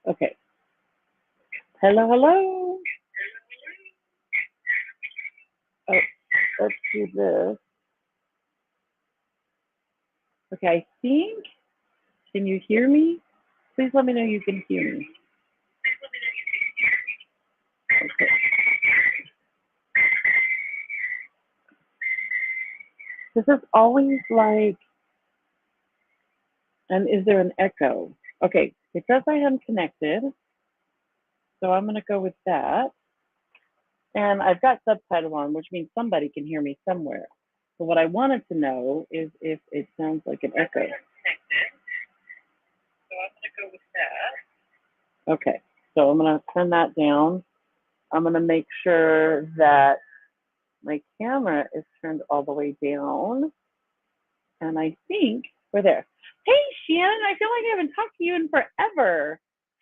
Okay. Hello, hello. Oh, let's do this. Okay, I think, can you hear me? Please let me know you can hear me. Okay. This is always like, and is there an echo? Okay, it says I am connected, so I'm going to go with that. And I've got subtitles on, which means somebody can hear me somewhere. So what I wanted to know is if it sounds like an echo. Okay, so I'm going to turn that down. I'm going to make sure that my camera is turned all the way down. And I think we're there. Hey, Shannon, I feel like I haven't talked to you in forever.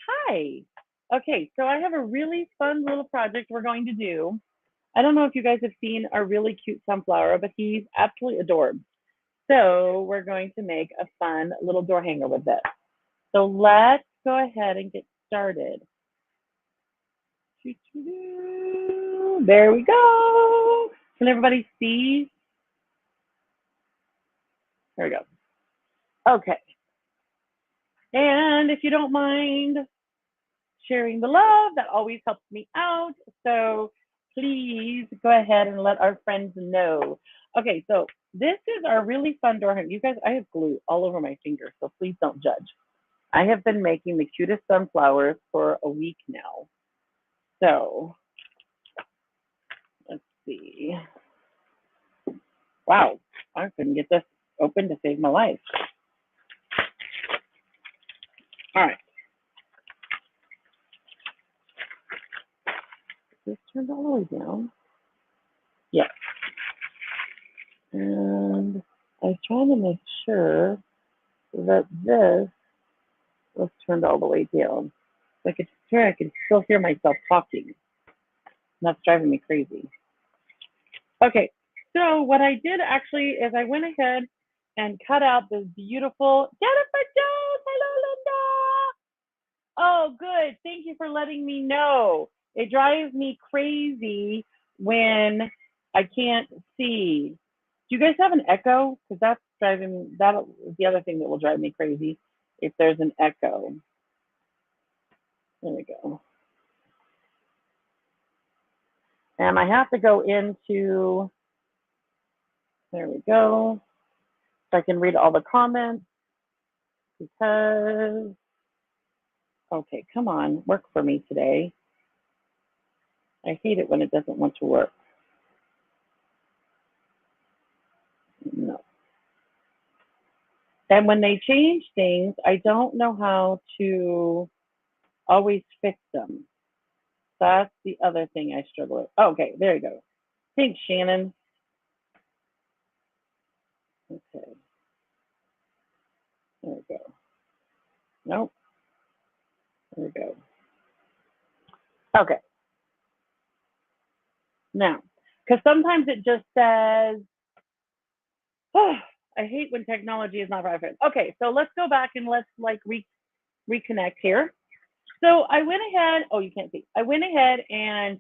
Hi. Okay, so I have a really fun little project we're going to do. I don't know if you guys have seen our really cute sunflower, but he's absolutely adorable. So we're going to make a fun little door hanger with this. So let's go ahead and get started. There we go. Can everybody see? There we go. Okay. And if you don't mind sharing the love, that always helps me out. So please go ahead and let our friends know. Okay, so this is our really fun door hanger. You guys, I have glue all over my fingers, so please don't judge. I have been making the cutest sunflowers for a week now. So let's see. Wow, I couldn't get this open to save my life. All right. This turned all the way down. Yes. And I was trying to make sure that this was turned all the way down. So I could sure I could still hear myself talking. And that's driving me crazy. Okay, so what I did actually is I went ahead and cut out this beautiful Jennifer Jones. Hello, Linda. Oh, good. Thank you for letting me know. It drives me crazy when I can't see. Do you guys have an echo? Because that's driving, that is the other thing that will drive me crazy if there's an echo. There we go. And I have to go into, there we go, so I can read all the comments because, okay, come on, work for me today. I hate it when it doesn't want to work. No. And when they change things, I don't know how to always fix them. That's the other thing I struggle with. Oh, okay, there you go. Thanks, Shannon. Okay. There we go. Nope. There we go. Okay. Now, because sometimes it just says, oh, I hate when technology is not right. Okay, so let's go back and let's like reconnect here. So I went ahead, oh, you can't see. I went ahead and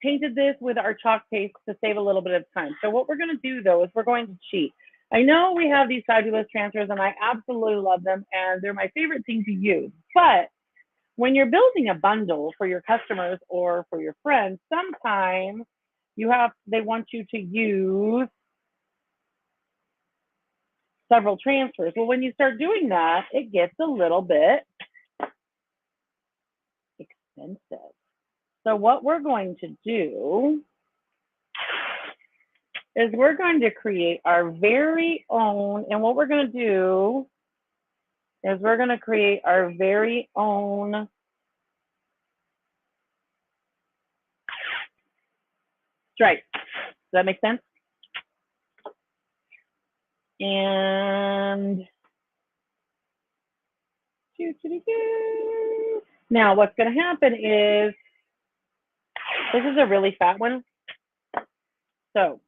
painted this with our chalk paste to save a little bit of time. So what we're going to do though is we're going to cheat. I know we have these fabulous transfers and I absolutely love them and they're my favorite thing to use. But when you're building a bundle for your customers or for your friends, sometimes they want you to use several transfers. Well, when you start doing that, it gets a little bit expensive. So what we're going to do is we're going to create our very own, and what we're going to do is we're going to create our very own stripe. Does that make sense? And now what's going to happen is, this is a really fat one. So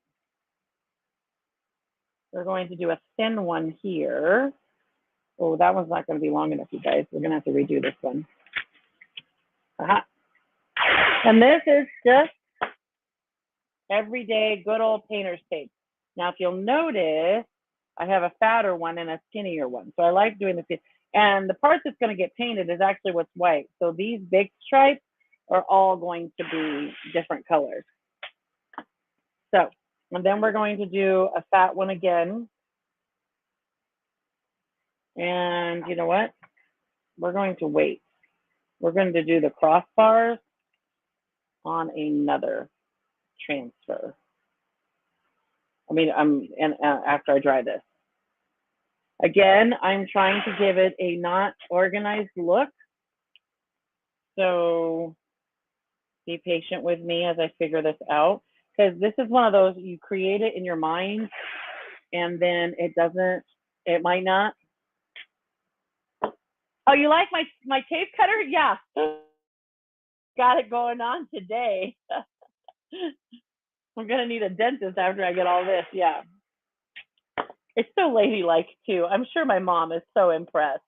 we're going to do a thin one here. Oh, that one's not going to be long enough, you guys. We're going to have to redo this one. Uh-huh. And this is just everyday good old painter's tape. Now, if you'll notice, I have a fatter one and a skinnier one. So I like doing this. And the part that's going to get painted is actually what's white. So these big stripes are all going to be different colors. So, and then we're going to do a fat one again. And you know what? We're going to wait. We're going to do the crossbars on another transfer. After I dry this. Again, I'm trying to give it a not organized look. So be patient with me as I figure this out. Because this is one of those, you create it in your mind and then it might not. Oh, you like my tape cutter? Yeah. Got it going on today. I'm going to need a dentist after I get all this. Yeah. It's so ladylike too. I'm sure my mom is so impressed.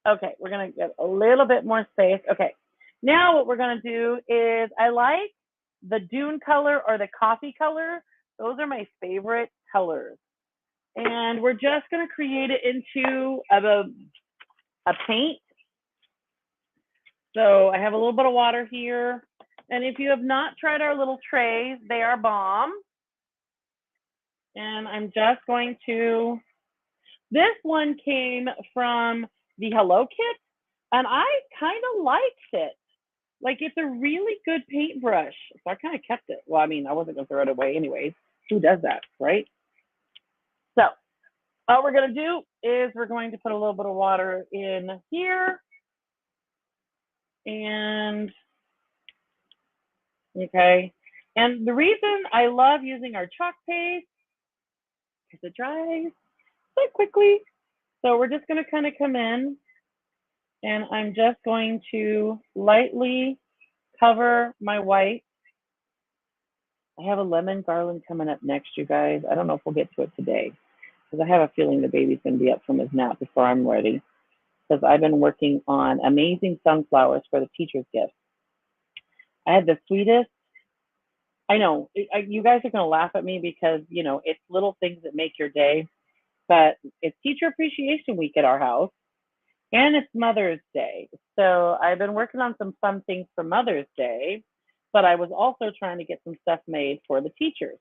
Okay, we're going to get a little bit more space. Okay, now what we're going to do is I like the dune color or the coffee color. Those are my favorite colors. And we're just going to create it into a paint. So I have a little bit of water here. And if you have not tried our little trays, they are bomb. And I'm just going to, this one came from the Hello Kit, and I kind of liked it. Like, it's a really good paintbrush. So I kind of kept it. Well, I mean, I wasn't going to throw it away anyways. Who does that, right? So all we're going to do is we're going to put a little bit of water in here. And, okay. And the reason I love using our chalk paste is it dries so quickly. So we're just going to kind of come in, and I'm just going to lightly cover my white. I have a lemon garland coming up next, you guys. I don't know if we'll get to it today, because I have a feeling the baby's going to be up from his nap before I'm ready, because I've been working on amazing sunflowers for the teacher's gifts. I had the sweetest, I know, you guys are going to laugh at me because, you know, it's little things that make your day, but it's Teacher Appreciation Week at our house, and it's Mother's Day. So I've been working on some fun things for Mother's Day, but I was also trying to get some stuff made for the teachers.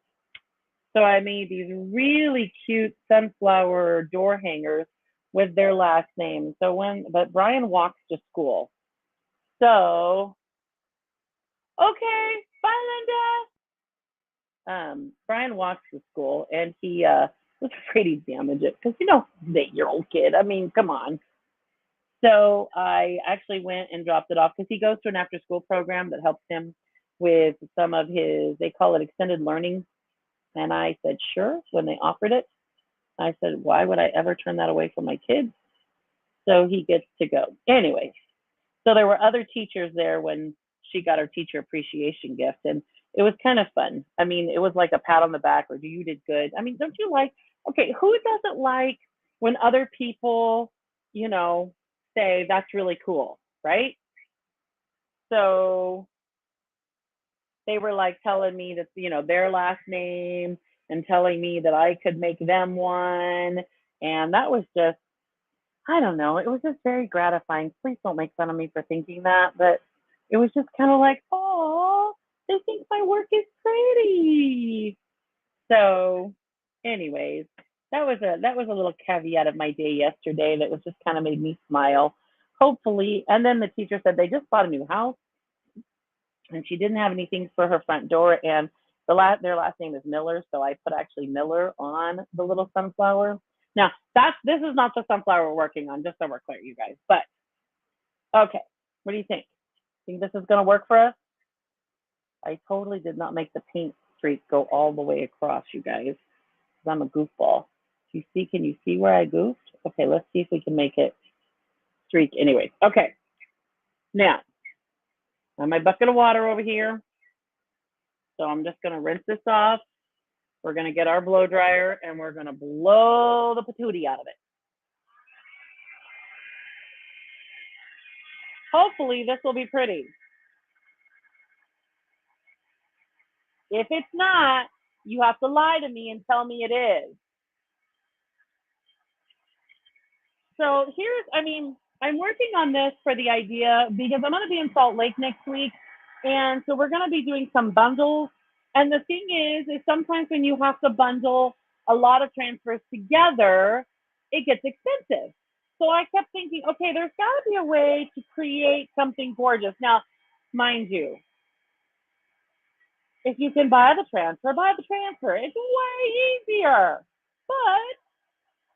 So I made these really cute sunflower door hangers with their last name. But Brian walks to school. So, okay, bye, Linda. Brian walks to school, and he was afraid he'd damage it because, you know, he's an 8-year-old kid. I mean, come on. So I actually went and dropped it off because he goes to an after-school program that helps him with some of his, they call it extended learning. And I said, sure, when they offered it. I said, why would I ever turn that away from my kids? So he gets to go. Anyway, so there were other teachers there when she got her teacher appreciation gift, and it was kind of fun. I mean, it was like a pat on the back or you did good. I mean, don't you like, okay, who doesn't like when other people, you know, say that's really cool, right? So they were like telling me that, you know, their last name and telling me that I could make them one. And that was just, I don't know, it was just very gratifying. Please don't make fun of me for thinking that, but it was just kind of like, oh, they think my work is pretty. So anyways, that was a little caveat of my day yesterday that was just kind of made me smile. Hopefully, and then the teacher said they just bought a new house and she didn't have anything for her front door, and their last name is Miller, so I put actually Miller on the little sunflower. Now, this is not the sunflower we're working on, just so we're clear, you guys. But okay, what do you think? Think this is going to work for us? I totally did not make the paint streak go all the way across, you guys, because I'm a goofball. Can you see where I goofed? Okay, let's see if we can make it streak. Anyway, okay. Now, I have my bucket of water over here. So I'm just going to rinse this off. We're going to get our blow dryer and we're going to blow the patootie out of it. Hopefully this will be pretty. If it's not, you have to lie to me and tell me it is. So I'm working on this for the idea because I'm going to be in Salt Lake next week. And so we're going to be doing some bundles. And the thing is sometimes when you have to bundle a lot of transfers together, it gets expensive. So I kept thinking, okay, there's got to be a way to create something gorgeous. Now, mind you, if you can buy the transfer, buy the transfer. It's way easier. But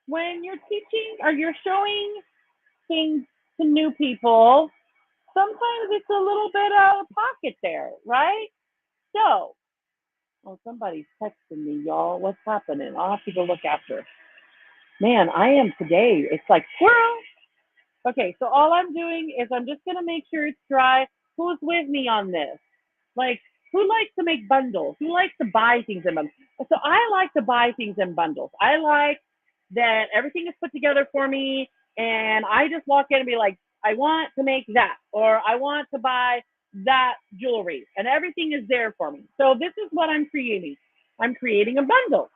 when you're teaching or you're showing things to new people, sometimes it's a little bit out of pocket there, right? So, oh, somebody's texting me, y'all. What's happening? I'll have to go look after. Man, I am today. It's like squirrel. Okay, so all I'm doing is I'm just gonna make sure it's dry. Who's with me on this? Like, who likes to make bundles? Who likes to buy things in bundles? So I like to buy things in bundles. I like that everything is put together for me, and I just walk in and be like, I want to make that, or I want to buy that jewelry, and everything is there for me. So this is what I'm creating. I'm creating a bundle,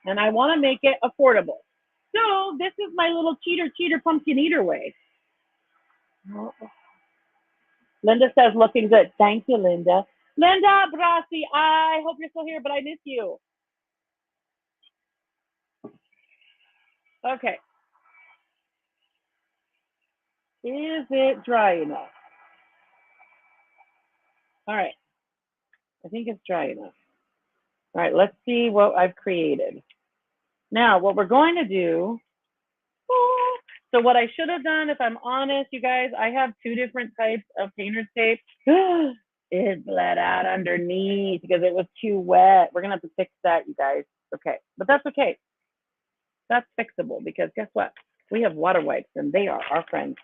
and I want to make it affordable. So this is my little cheater pumpkin eater way. Linda says looking good. Thank you, Linda. Linda Brasi, I hope you're still here, but I miss you. Okay. Is it dry enough? All right. I think it's dry enough. All right, let's see what I've created. Now, what we're going to do, so what I should have done, if I'm honest, you guys, I have two different types of painter's tape. It bled out underneath because it was too wet. We're going to have to fix that, you guys. Okay, but that's okay. That's fixable because guess what? We have water wipes and they are our friends.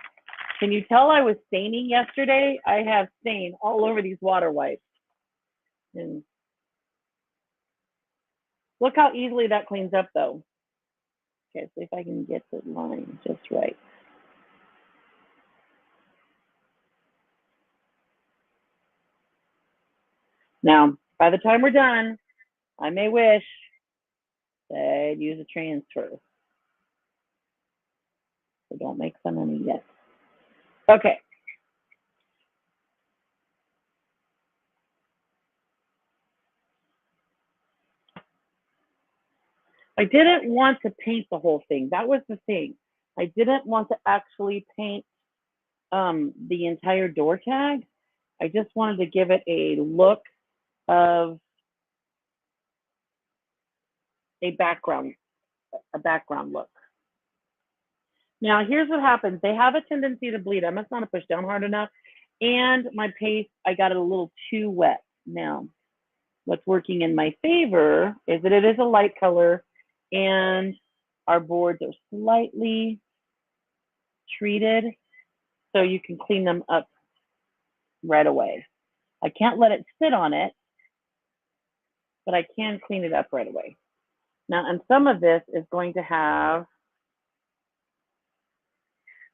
Can you tell I was staining yesterday? I have stain all over these water wipes. And look how easily that cleans up though. Okay, see if I can get the line just right. Now, by the time we're done, I may wish that I'd use a transfer. So don't make fun of me yet. Okay. I didn't want to paint the whole thing. That was the thing. I didn't want to actually paint the entire door tag. I just wanted to give it a look of a background look. Now, here's what happens. They have a tendency to bleed. I must not have pushed down hard enough. And my paste, I got it a little too wet. Now, what's working in my favor is that it is a light color and our boards are slightly treated so you can clean them up right away. I can't let it sit on it, but I can clean it up right away. Now, and some of this is going to have,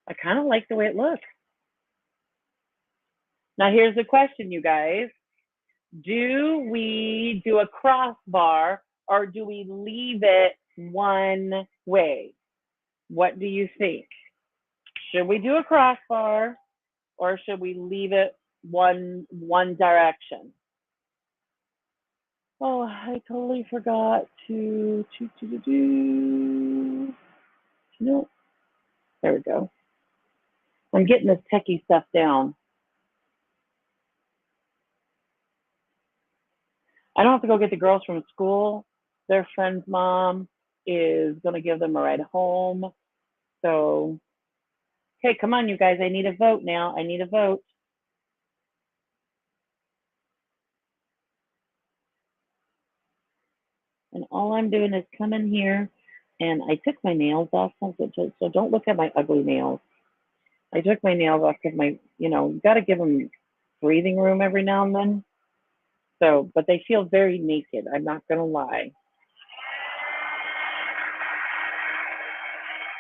I kind of like the way it looks. Now, here's the question, you guys. Do we do a crossbar or do we leave it one way? What do you think? Should we do a crossbar or should we leave it one direction? Oh, I totally forgot to no. There we go. I'm getting this techie stuff down. I don't have to go get the girls from school. Their friend's mom is going to give them a ride home. So, okay, come on, you guys. I need a vote now. I need a vote. And all I'm doing is come in here and I took my nails off. So don't look at my ugly nails. I took my nails off because you got to give them breathing room every now and then. So, but they feel very naked. I'm not going to lie.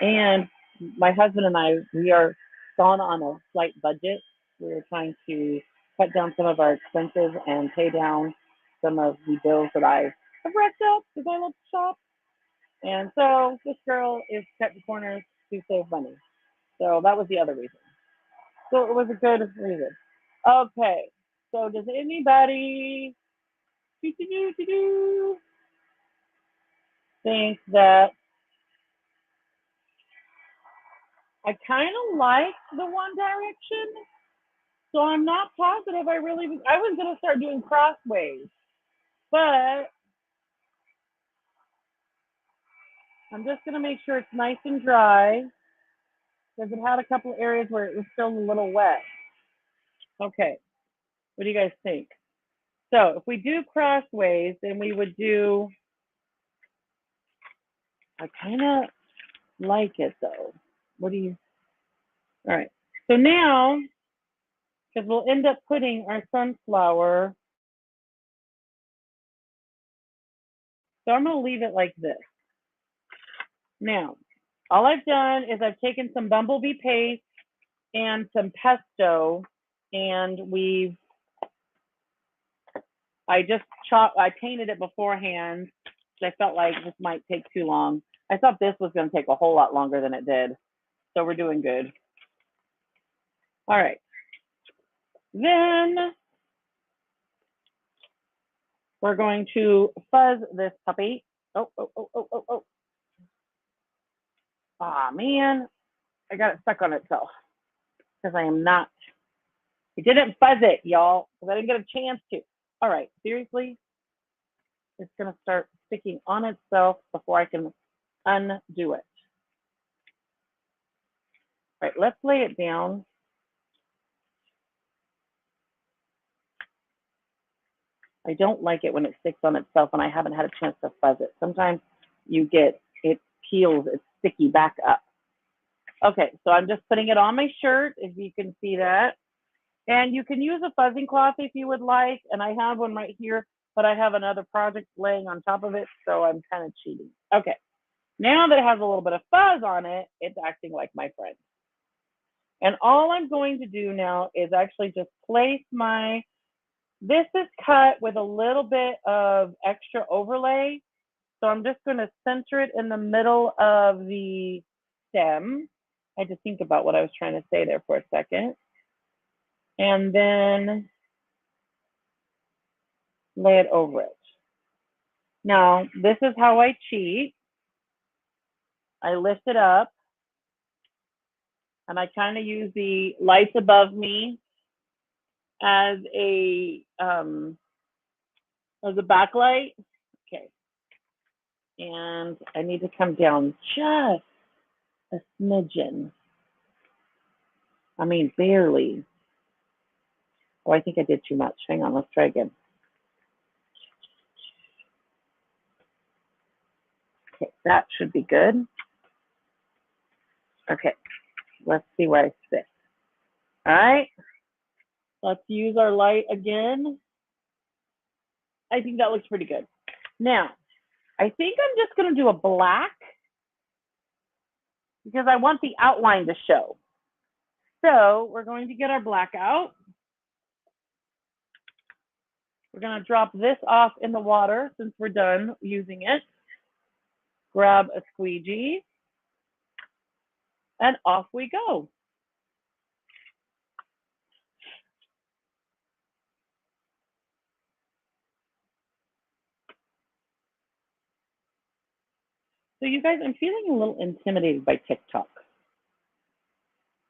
And my husband and I, we are gone on a slight budget. We're trying to cut down some of our expenses and pay down some of the bills that I have racked up because I love to shop. And so this girl is cutting corners to save money. So that was the other reason. So it was a good reason. Okay. So does anybody think that I kind of like the One Direction? So I'm not positive I was going to start doing crossways, but I'm just going to make sure it's nice and dry because it had a couple of areas where it was still a little wet. Okay, what do you guys think? So if we do crossways, then we would do, I kind of like it though. What do you, all right. So now, because we'll end up putting our sunflower, so I'm going to leave it like this. Now, all I've done is I've taken some bumblebee paste and some pesto, and I painted it beforehand because I felt like this might take too long. I thought this was going to take a whole lot longer than it did. So we're doing good. All right. Then we're going to fuzz this puppy. Oh. Aw, man. I got it stuck on itself because I didn't fuzz it, y'all, because I didn't get a chance to. All right, seriously? It's going to start sticking on itself before I can undo it. All right, let's lay it down. I don't like it when it sticks on itself and I haven't had a chance to fuzz it. Sometimes it peels, it's sticky back up. Okay, so I'm just putting it on my shirt, if you can see that. And you can use a fuzzing cloth if you would like. And I have one right here, but I have another project laying on top of it, so I'm kind of cheating. Okay, now that it has a little bit of fuzz on it, it's acting like my friend. And all I'm going to do now is actually just place this is cut with a little bit of extra overlay. So I'm just going to center it in the middle of the stem. I had to think about what I was trying to say there for a second. And then lay it over it. Now, this is how I cheat. I lift it up and I kind of use the lights above me as a backlight. Okay. And I need to come down just a smidgen. I mean, barely. Oh, I think I did too much. Hang on, let's try again. Okay, that should be good. Okay, let's see where I sit. All right, let's use our light again. I think that looks pretty good. Now, I think I'm just going to do a black because I want the outline to show. So we're going to get our black out. We're going to drop this off in the water since we're done using it. Grab a squeegee, and off we go. So you guys, I'm feeling a little intimidated by TikTok.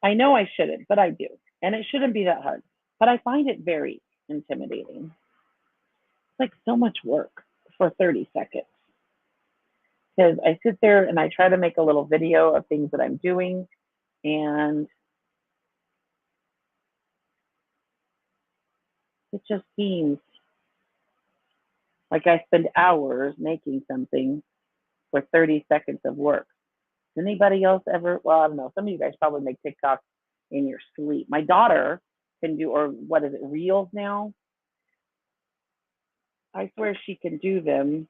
I know I shouldn't, but I do. And it shouldn't be that hard. But I find it very intimidating. It's like so much work for 30 seconds. Because I sit there and I try to make a little video of things that I'm doing. And it just seems like I spend hours making something for 30 seconds of work. Does anybody else ever? Well, I don't know. Some of you guys probably make TikToks in your sleep. My daughter can do, or what is it, Reels now? I swear she can do them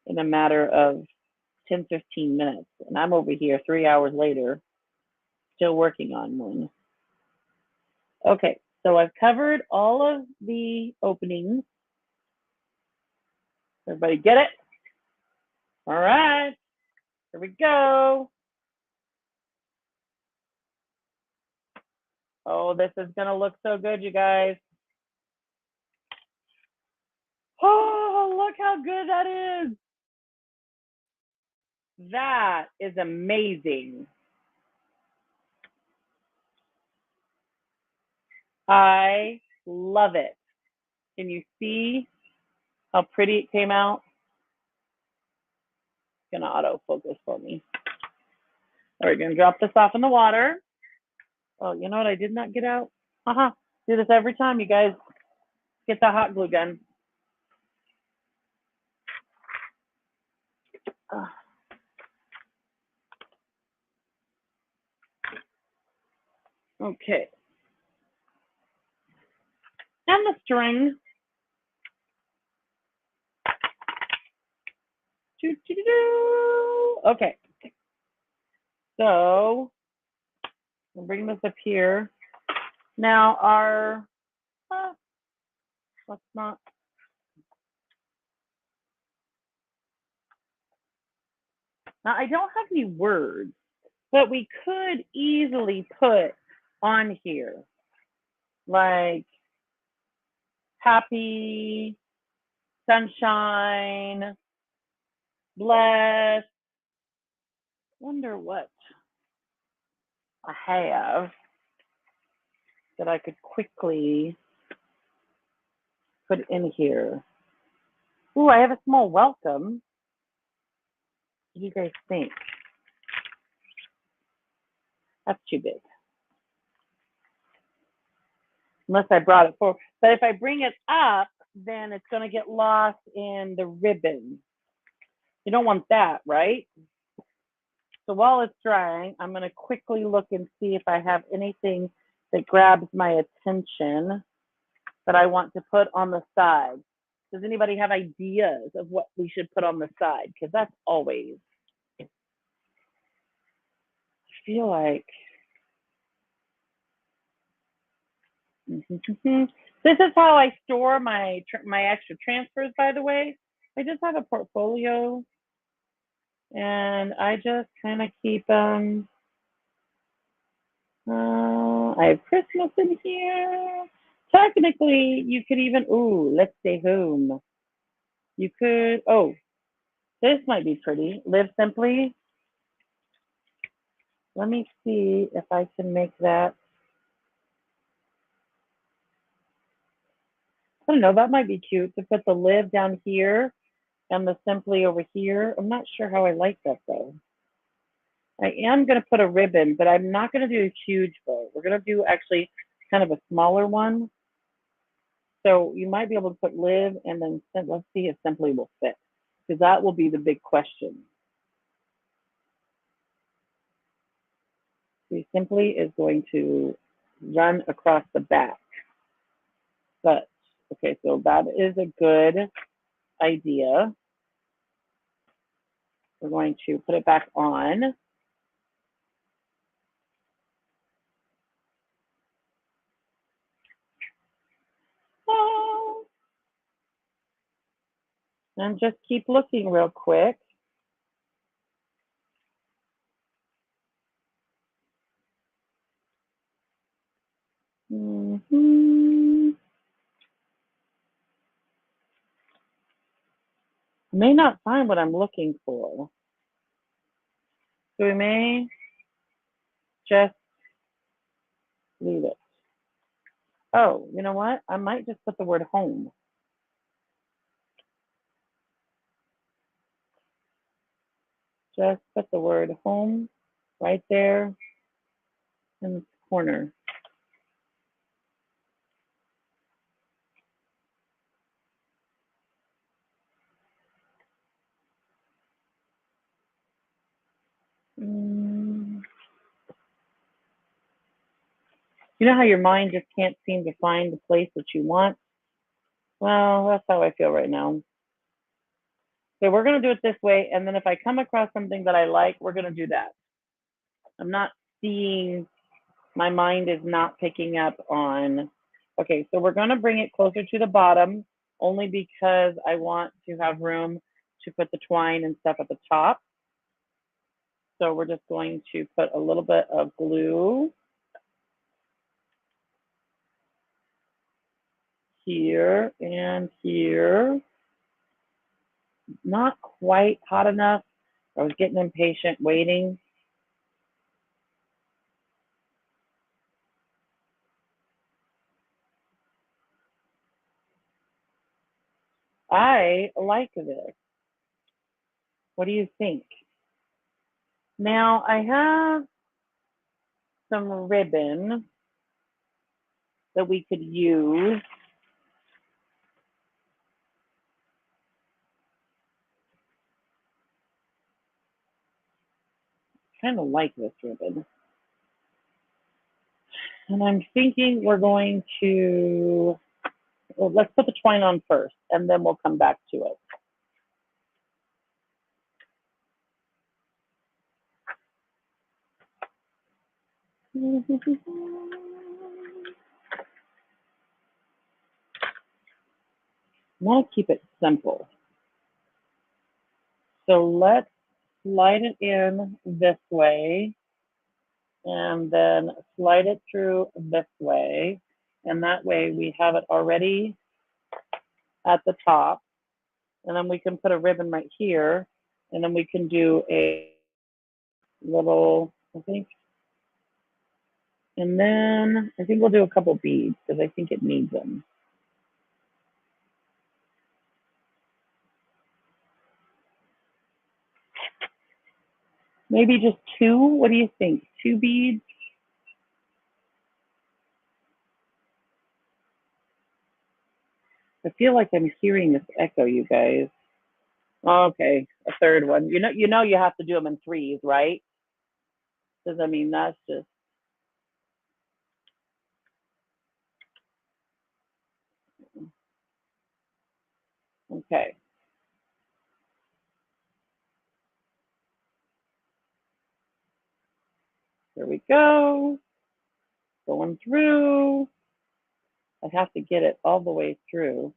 in a matter of 10, 15 minutes. And I'm over here 3 hours later, still working on one. Okay, So I've covered all of the openings. Everybody get it? All right, here we go. Oh, this is gonna look so good, you guys. Oh, look how good that is. That is amazing. I love it. Can you see how pretty it came out? It's gonna autofocus for me. All right, gonna drop this off in the water. Oh, you know what I did not get out? Do this every time, you guys. Get the hot glue gun. Okay. And the string. Okay. So we'll bring this up here. Now our, let's not. Now I don't have any words, but we could easily put on here, like happy, sunshine, blessed. Wonder what I have that I could quickly put in here. Ooh, I have a small welcome. What do you guys think? That's too big. Unless I brought it forward. But if I bring it up, then it's going to get lost in the ribbon. You don't want that, right? So while it's drying, I'm going to quickly look and see if I have anything that grabs my attention that I want to put on the side. Does anybody have ideas of what we should put on the side? Because that's always, I feel like, this is how I store my extra transfers, by the way. I just have a portfolio and I just kind of keep I have Christmas in here. Technically, you could even, ooh, let's stay home. You could, oh, this might be pretty. Live simply. Let me see if I can make that. I don't know, that might be cute to put the live down here and the simply over here. I'm not sure how I like that though. I am going to put a ribbon, but I'm not going to do a huge bow. We're going to do actually kind of a smaller one. So you might be able to put live and then let's see if simply will fit, because that will be the big question. See, simply is going to run across the back. But, okay, so that is a good idea. We're going to put it back on. And just keep looking real quick. May not find what I'm looking for. So we may just leave it. Oh, you know what? I might just put the word home. Just put the word home right there in the corner. You know how your mind just can't seem to find the place that you want? Well, that's how I feel right now. So we're going to do it this way. And then if I come across something that I like, we're going to do that. I'm not seeing, my mind is not picking up on Okay, so we're gonna bring it closer to the bottom only because I want to have room to put the twine and stuff at the top. So we're just going to put a little bit of glue here and here. Not quite hot enough. I was getting impatient waiting. I like this. What do you think? Now I have some ribbon that we could use. Kind of like this ribbon. And I'm thinking we're going to, well, let's put the twine on first and then we'll come back to it. I want to keep it simple. So let's slide it in this way and then slide it through this way. And that way we have it already at the top. And then we can put a ribbon right here. And then we can do a little, I think. And then I think we'll do a couple beads because I think it needs them. Maybe just two. What do you think? 2 beads? I feel like I'm hearing this echo, you guys. Okay, a third one. You have to do them in threes, right? Because I mean, that's just okay. Here we go. Going through. I have to get it all the way through.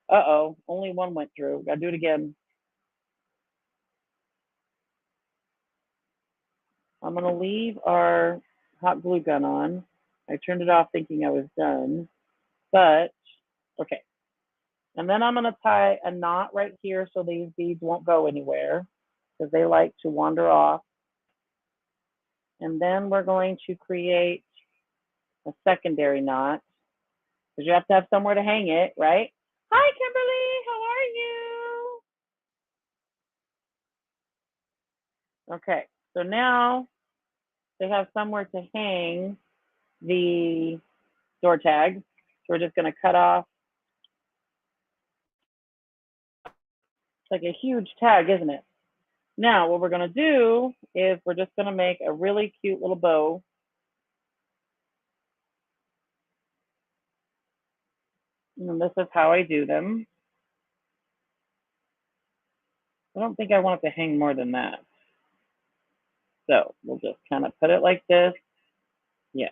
Uh-oh, only one went through. Gotta do it again. I'm gonna leave our hot glue gun on. I turned it off thinking I was done, but okay. And then I'm gonna tie a knot right here so these beads won't go anywhere because they like to wander off. And then we're going to create a secondary knot because you have to have somewhere to hang it, right? Hi, Kimberly, how are you? Okay, so now they have somewhere to hang the door tag. So we're just gonna cut off. It's like a huge tag, isn't it? Now, what we're gonna do is we're just gonna make a really cute little bow. And this is how I do them. I don't think I want it to hang more than that. So we'll just kind of put it like this. Yeah.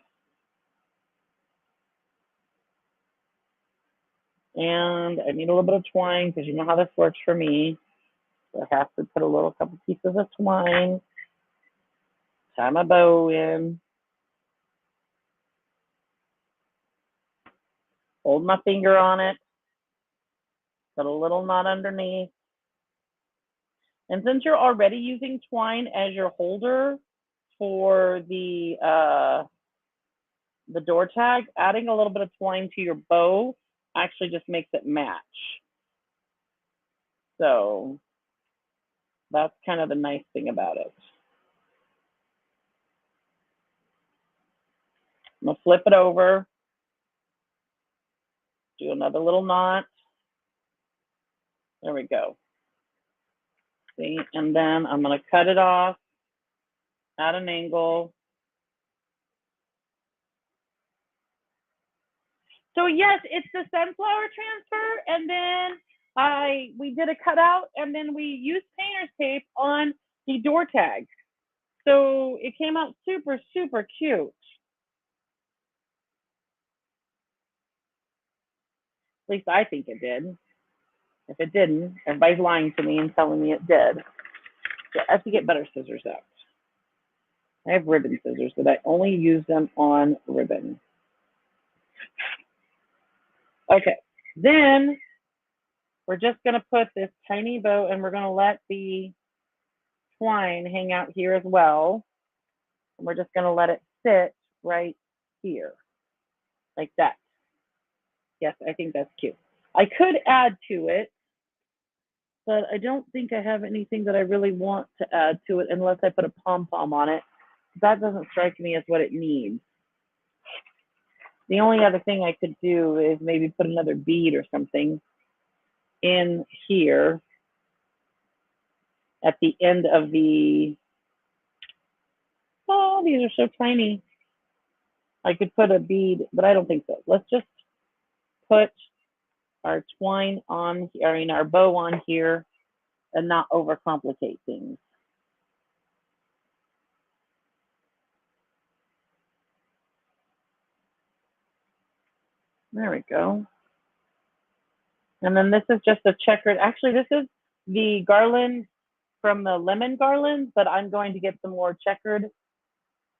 And I need a little bit of twine because you know how this works for me. So I have to put a couple pieces of twine, tie my bow in, hold my finger on it, put a little knot underneath. And since you're already using twine as your holder for the door tag, adding a little bit of twine to your bow actually just makes it match. So that's kind of the nice thing about it. I'm gonna flip it over, do another little knot. There we go. See, and then I'm gonna cut it off at an angle. So yes, it's the sunflower transfer, and then we did a cutout, and then we used painter's tape on the door tag. So it came out super, super cute. least I think it did. If it didn't, everybody's lying to me and telling me it did. So I have to get better scissors out. I have ribbon scissors, but I only use them on ribbon. Okay, then we're just gonna put this tiny bow and we're gonna let the twine hang out here as well. And we're just gonna let it sit right here, like that. Yes, I think that's cute. I could add to it, but I don't think I have anything that I really want to add to it unless I put a pom-pom on it. That doesn't strike me as what it needs. The only other thing I could do is maybe put another bead or something in here at the end of the, oh, these are so tiny. I could put a bead, but I don't think so. Let's just put our twine on, our bow on here and not overcomplicate things. There we go. And then this is just a checkered, actually this is the garland from the lemon garland, but I'm going to get some more checkered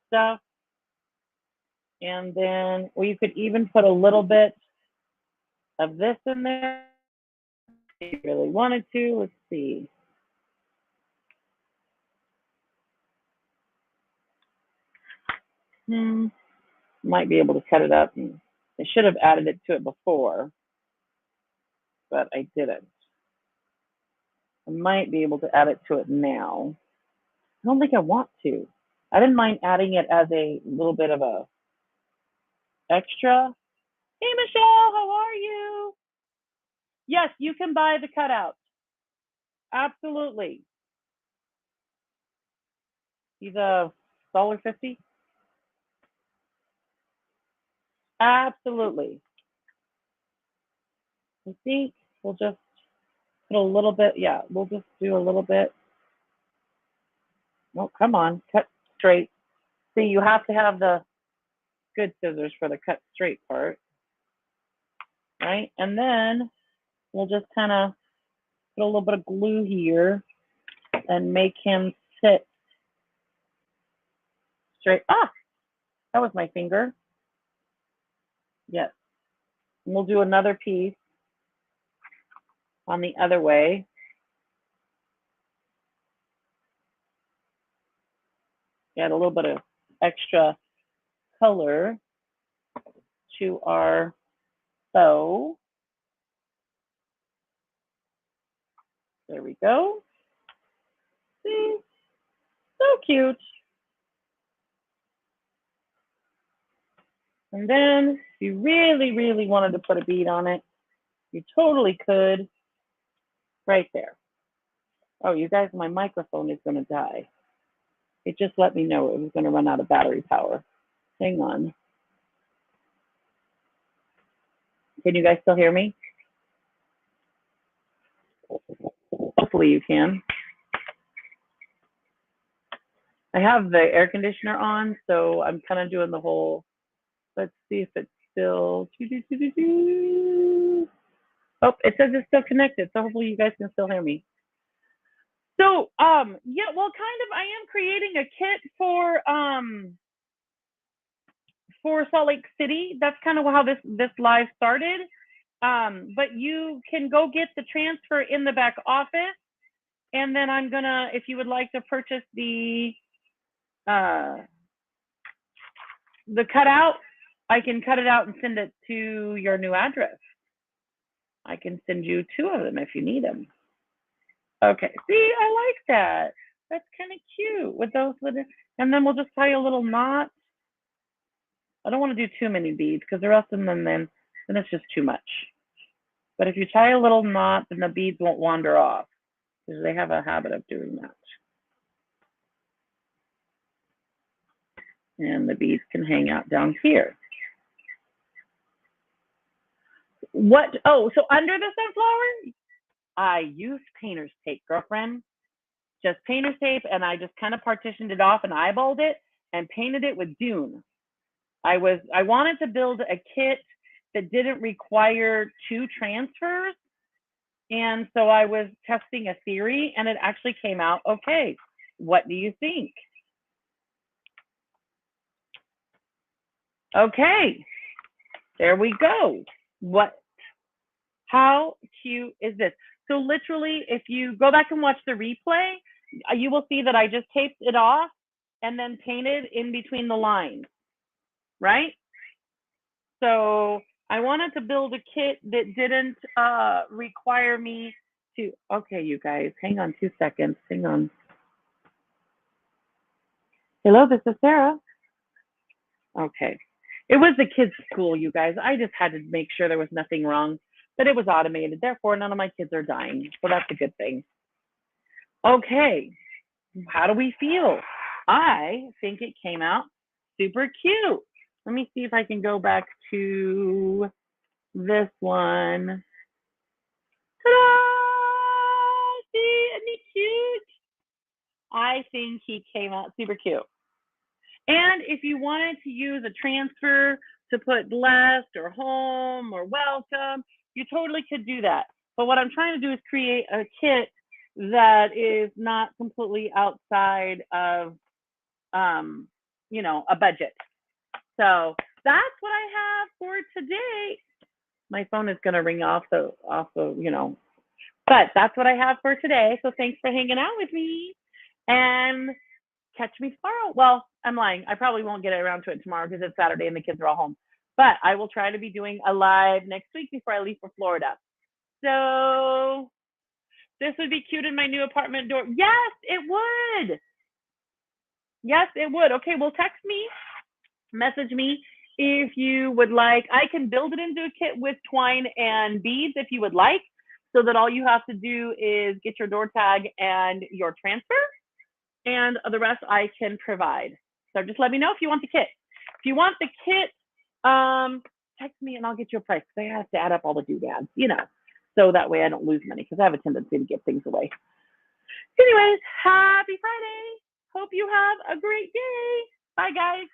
stuff. And then, well, you could even put a little bit of this in there if you really wanted to. Let's see. Might be able to cut it up. I should have added it to it before, but I didn't. I might be able to add it to it now. I don't think I want to. I didn't mind adding it as a little bit of a extra. Hey, Michelle, how are you? Yes, you can buy the cutout. Absolutely. He's $1.50. Absolutely. I think we'll just put a little bit. Yeah, we'll just do a little bit. Oh, come on, cut straight. See, you have to have the good scissors for the cut straight part, right? And then we'll just kind of put a little bit of glue here and make him sit straight. Ah, that was my finger. Yes. And we'll do another piece on the other way. Add a little bit of extra color to our bow. There we go. See? So cute. And then if you really, really wanted to put a bead on it, you totally could right there. Oh, you guys, my microphone is going to die. It just let me know it was going to run out of battery power. Hang on. Can you guys still hear me? Hopefully you can. I have the air conditioner on, so I'm kind of doing the whole, let's see if it's still, oh, it says it's still connected, so hopefully you guys can still hear me. So, yeah, well, kind of, I am creating a kit for Salt Lake City. That's kind of how this live started. But you can go get the transfer in the back office, and then I'm gonna, if you would like to purchase the cutout, I can cut it out and send it to your new address. I can send you 2 of them if you need them. Okay, see, I like that. That's kind of cute with those little, and then we'll just tie a little knot. I don't want to do too many beads because the rest of them then it's just too much. But if you tie a little knot, then the beads won't wander off because they have a habit of doing that. And the beads can hang out down here. What? Oh, so under the sunflower, I used painter's tape, girlfriend. Just painter's tape, and I just kind of partitioned it off and eyeballed it and painted it with Dune. I wanted to build a kit that didn't require 2 transfers. And so I was testing a theory and it actually came out okay. What do you think? Okay, there we go. How cute is this? So literally, if you go back and watch the replay, you will see that I just taped it off and then painted in between the lines, right? So I wanted to build a kit that didn't require me to, okay, you guys, hang on 2 seconds, hang on. Hello, this is Sarah. Okay. It was the kids' school, you guys. I just had to make sure there was nothing wrong, but it was automated. Therefore, none of my kids are dying. So that's a good thing. Okay. How do we feel? I think it came out super cute. Let me see if I can go back to this one. Ta-da! See, isn't he cute? I think he came out super cute. And if you wanted to use a transfer to put blessed or home or welcome, you totally could do that. But what I'm trying to do is create a kit that is not completely outside of, you know, a budget. So that's what I have for today. My phone is going to ring off, so you know, but that's what I have for today. So thanks for hanging out with me, and catch me tomorrow. Well, I'm lying. I probably won't get around to it tomorrow because it's Saturday and the kids are all home. But I will try to be doing a live next week before I leave for Florida. So this would be cute in my new apartment door. Yes, it would. Yes, it would. Okay, well, text me, message me if you would like. I can build it into a kit with twine and beads if you would like, so that all you have to do is get your door tag and your transfer, and the rest I can provide. So just let me know if you want the kit. If you want the kit, text me and I'll get you a price, because I have to add up all the doodads, you know, so that way I don't lose money, because I have a tendency to give things away. Anyways, happy Friday. Hope you have a great day. Bye, guys.